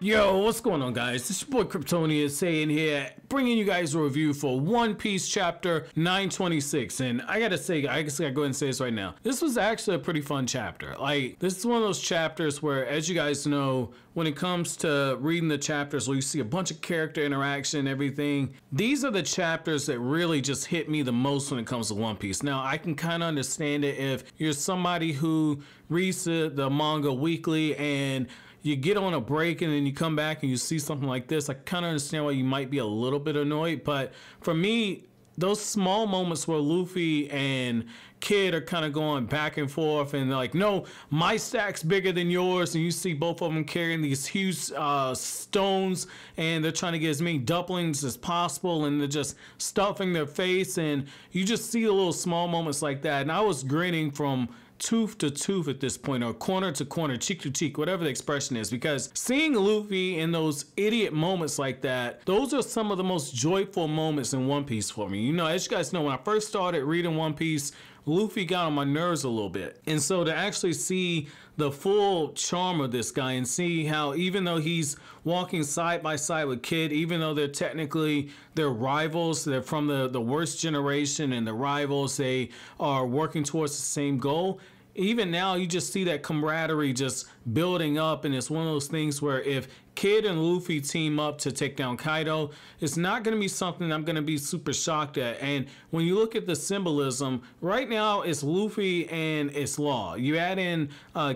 Yo, what's going on, guys? This is your boy Kryptonia saying here, bringing you guys a review for One Piece chapter 926. And I gotta say, I guess I gotta go ahead and say this right now. This was actually a pretty fun chapter. Like, this is one of those chapters where, as you guys know, when it comes to reading the chapters where you see a bunch of character interaction and everything, these are the chapters that really just hit me the most when it comes to One Piece. Now, I can kind of understand it if you're somebody who reads the manga weekly and you get on a break and then you come back and you see something like this. I kind of understand why you might be a little bit annoyed, but for me, those small moments where Luffy and Kid are kind of going back and forth and they're like, no, my stack's bigger than yours, and you see both of them carrying these huge stones and they're trying to get as many dumplings as possible and they're just stuffing their face, and you just see the little small moments like that. And I was grinning from tooth to tooth at this point, or corner to corner, cheek to cheek, whatever the expression is, because seeing Luffy in those idiot moments like that, those are some of the most joyful moments in One Piece for me. You know, as you guys know, when I first started reading One Piece, Luffy got on my nerves a little bit. And so to actually see the full charm of this guy and see how even though he's walking side by side with Kid, even though they're rivals, they're from the worst generation and the rivals, they are working towards the same goal. Even now, you just see that camaraderie just building up, and it's one of those things where if Kid and Luffy team up to take down Kaido, it's not going to be something I'm going to be super shocked at. And when you look at the symbolism, right now it's Luffy and it's Law. You add in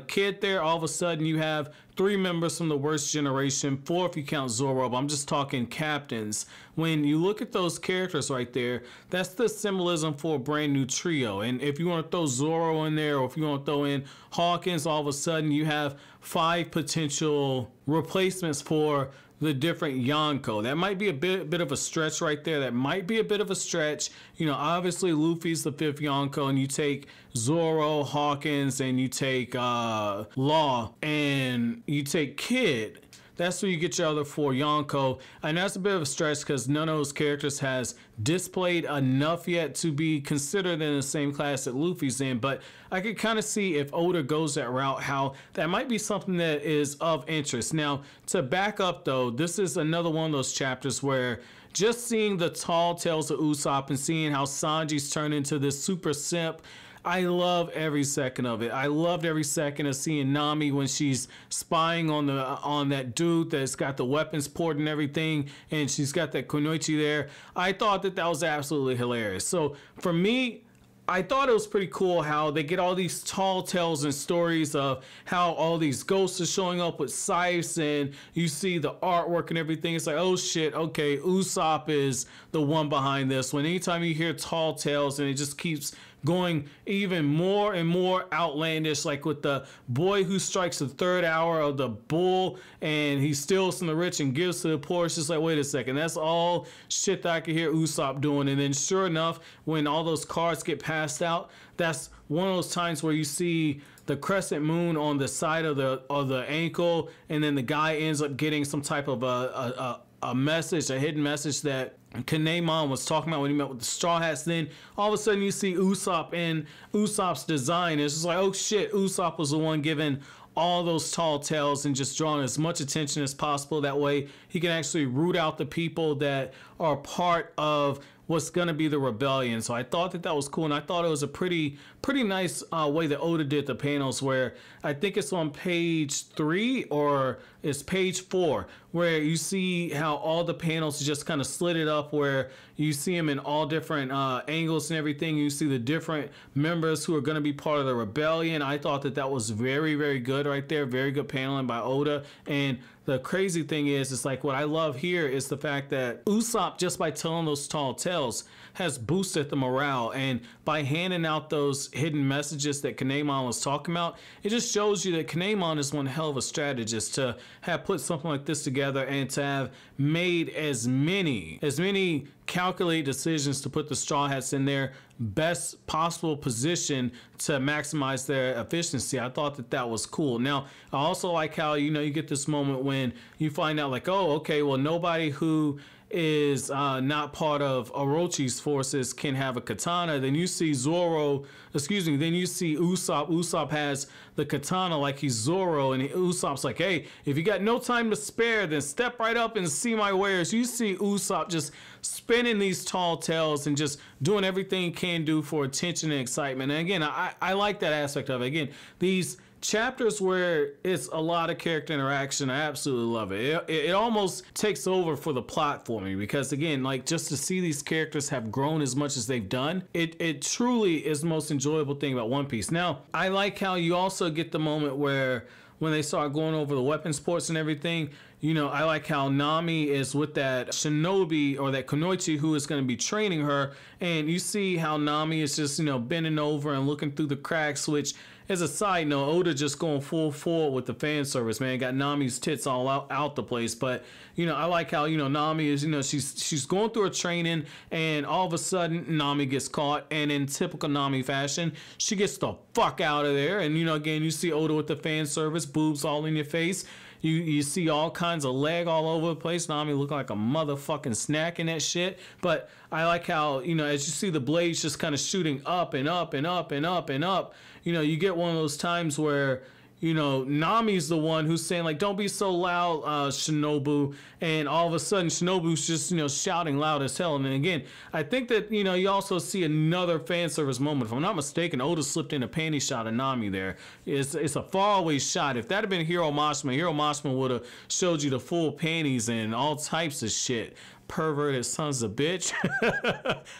Kid there, all of a sudden you have 3 members from the worst generation, 4 if you count Zoro, but I'm just talking captains. When you look at those characters right there, that's the symbolism for a brand new trio. And if you want to throw Zoro in there, or if you want to throw in Hawkins, all of a sudden you have 5 potential replacements for the different Yonko. That might be a bit of a stretch right there. That might be a bit of a stretch. You know, obviously Luffy's the 5th Yonko, and you take Zoro, Hawkins, and you take Law, and you take Kid. That's where you get your other 4 Yonko, and that's a bit of a stretch because none of those characters has displayed enough yet to be considered in the same class that Luffy's in. But I could kind of see if Oda goes that route, how that might be something that is of interest. Now, to back up though, this is another one of those chapters where just seeing the tall tales of Usopp and seeing how Sanji's turned into this super simp, I love every second of it. I loved every second of seeing Nami when she's spying on that dude that's got the weapons port and everything, and she's got that kunoichi there. I thought that was absolutely hilarious. So for me, I thought it was pretty cool how they get all these tall tales and stories of how all these ghosts are showing up with scythes, and you see the artwork and everything. It's like, oh shit, okay, Usopp is the one behind this one. Anytime you hear tall tales, and it just keeps going even more and more outlandish, like with the boy who strikes the 3rd hour of the bull and he steals from the rich and gives to the poor. It's just like, wait a second, that's all shit that I could hear Usopp doing. And then sure enough, when all those cards get passed out, that's one of those times where you see the crescent moon on the side of the ankle, and then the guy ends up getting some type of a message, a hidden message that Kinemon was talking about when he met with the Straw Hats. Then all of a sudden you see Usopp in Usopp's design. It's just like, oh shit, Usopp was the one giving all those tall tales and just drawing as much attention as possible. That way he can actually root out the people that are part of what's going to be the rebellion. So I thought that was cool, and I thought it was a pretty nice way that Oda did the panels, where I think it's on page 3 or it's page 4, where you see how all the panels just kind of slid it up, where you see them in all different angles and everything. You see the different members who are going to be part of the rebellion. I thought that was very, very good right there. Very good paneling by Oda. And the crazy thing is, it's like what I love here is the fact that Usopp, just by telling those tall tales, has boosted the morale. And by handing out those hidden messages that Kinemon was talking about, it just shows you that Kinemon is one hell of a strategist to have put something like this together and to have made as many calculated decisions to put the Straw Hats in their best possible position to maximize their efficiency. I thought that was cool. Now, I also like how, you know, you get this moment when you find out like, oh, okay, well, nobody who is not part of Orochi's forces can have a katana. Then you see then you see Usopp. Usopp has the katana like he's Zoro, and Usopp's like, hey, if you got no time to spare, then step right up and see my wares. You see Usopp just spinning these tall tales and just doing everything he can do for attention and excitement. And again, I like that aspect of it. Again, these chapters where it's a lot of character interaction, I absolutely love it. It almost takes over for the plot for me, because again, like, just to see these characters have grown as much as they've done, it truly is the most enjoyable thing about One Piece. Now, I like how you also get the moment where when they start going over the weapons ports and everything, you know, I like how Nami is with that shinobi or that kunoichi who is going to be training her, and you see how Nami is just, you know, bending over and looking through the cracks, which, as a side note, Oda just going full forward with the fan service, man. Got Nami's tits all out the place. But, you know, I like how, you know, Nami is, you know, she's going through her training, and all of a sudden Nami gets caught, and in typical Nami fashion, she gets the fuck out of there. And, you know, again, you see Oda with the fan service, boobs all in your face. You see all kinds of leg all over the place. Nami looking like a motherfucking snack in that shit. But I like how, you know, as you see the blades just kind of shooting up and up and up and up and up, you know, you get one of those times where, you know, Nami's the one who's saying, like, don't be so loud, Shinobu. And all of a sudden, Shinobu's just, you know, shouting loud as hell. And then again, I think that, you know, you also see another fan service moment. If I'm not mistaken, Oda slipped in a panty shot of Nami there. It's a faraway shot. If that had been Hiro Mashima would have showed you the full panties and all types of shit. Perverted sons of bitch.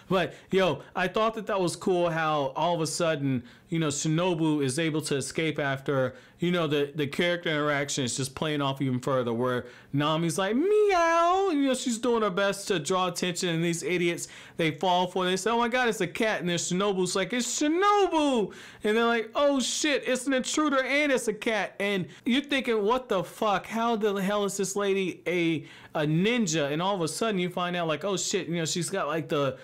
But yo, I thought that was cool how all of a sudden, you know, Shinobu is able to escape after, you know, the character interaction is just playing off even further, where Nami's like, meow, and, you know, she's doing her best to draw attention, and these idiots, they fall for it. They say, oh my god, it's a cat. And then Shinobu's like, it's Shinobu. And they're like, oh shit, it's an intruder and it's a cat. And you're thinking, what the fuck? How the hell is this lady a ninja? And all of a sudden you find out, like, oh shit, you know, she's got like the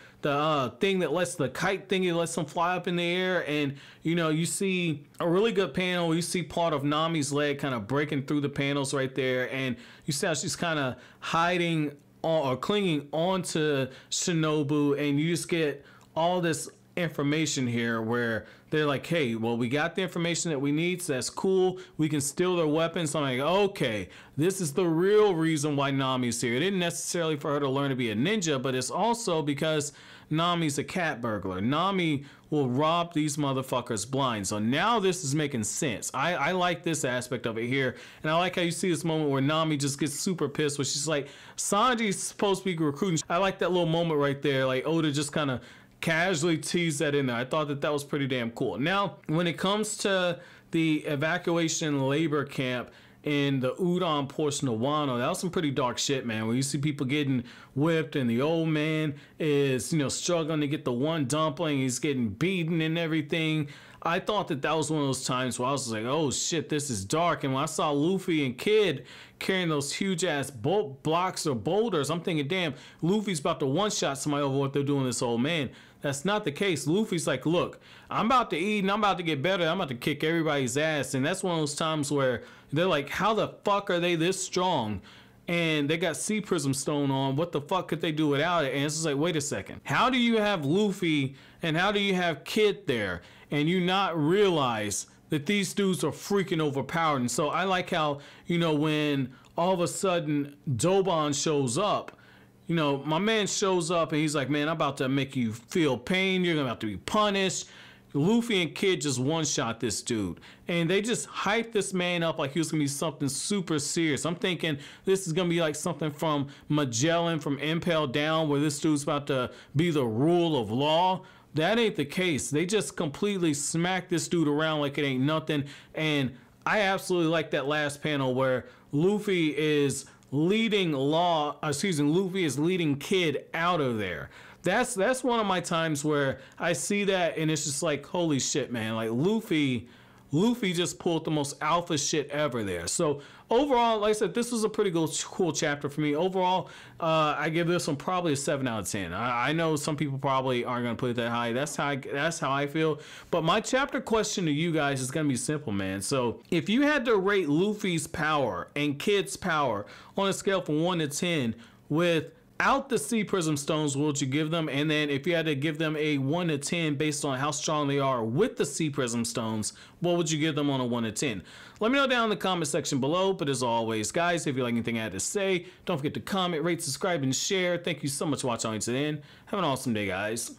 thing that lets the kite thingy lets them fly up in the air. And, you know, you see a really good panel where you see part of Nami's leg kind of breaking through the panels right there, and you see how she's kind of hiding or clinging onto Shinobu, and you just get all this information here where they're like, hey, well, we got the information that we need, so that's cool. We can steal their weapons. So I'm like, okay, this is the real reason why Nami's here. It isn't necessarily for her to learn to be a ninja, but it's also because Nami's a cat burglar. Nami will rob these motherfuckers blind. So now this is making sense. I like this aspect of it here. And I like how you see this moment where Nami just gets super pissed, where she's like, Sanji's supposed to be recruiting. I like that little moment right there. Like, Oda just kind of casually teased that in there. I thought that was pretty damn cool. Now, when it comes to the evacuation labor camp in the Udon portion of Wano, that was some pretty dark shit, man, where you see people getting whipped, and the old man is, you know, struggling to get the one dumpling. He's getting beaten and everything. I thought that was one of those times where I was like, oh shit, this is dark. And when I saw Luffy and Kid carrying those huge ass blocks or boulders, I'm thinking, damn, Luffy's about to one-shot somebody over what they're doing to this old man. That's not the case. Luffy's like, look, I'm about to eat and I'm about to get better. I'm about to kick everybody's ass. And that's one of those times where they're like, how the fuck are they this strong? And they got Sea Prism Stone on. What the fuck could they do without it? And it's just like, wait a second. How do you have Luffy and how do you have Kid there and you not realize that these dudes are freaking overpowered? And so I like how, you know, when all of a sudden Dobon shows up, you know, my man shows up and he's like, man, I'm about to make you feel pain. You're going to have to be punished. Luffy and Kid just one-shot this dude. And they just hyped this man up like he was going to be something super serious. I'm thinking this is going to be like something from Magellan, from Impel Down, where this dude's about to be the rule of law. That ain't the case. They just completely smacked this dude around like it ain't nothing. And I absolutely like that last panel where Luffy is leading Kid out of there. That's one of my times where I see that and it's just like, holy shit, man. Like Luffy just pulled the most alpha shit ever there. So overall, like I said, this was a pretty cool chapter for me. Overall, I give this one probably a 7 out of 10. I know some people probably aren't going to put it that high. That's how I feel. But my chapter question to you guys is going to be simple, man. So if you had to rate Luffy's power and Kid's power on a scale from 1 to 10 with without the sea prism stones, what would you give them? And then if you had to give them a 1 to 10 based on how strong they are with the sea prism stones, what would you give them on a 1 to 10? Let me know down in the comment section below. But as always, guys, if you like anything I had to say, don't forget to comment, rate, subscribe, and share. Thank you so much for watching all the way to the end. Have an awesome day, guys.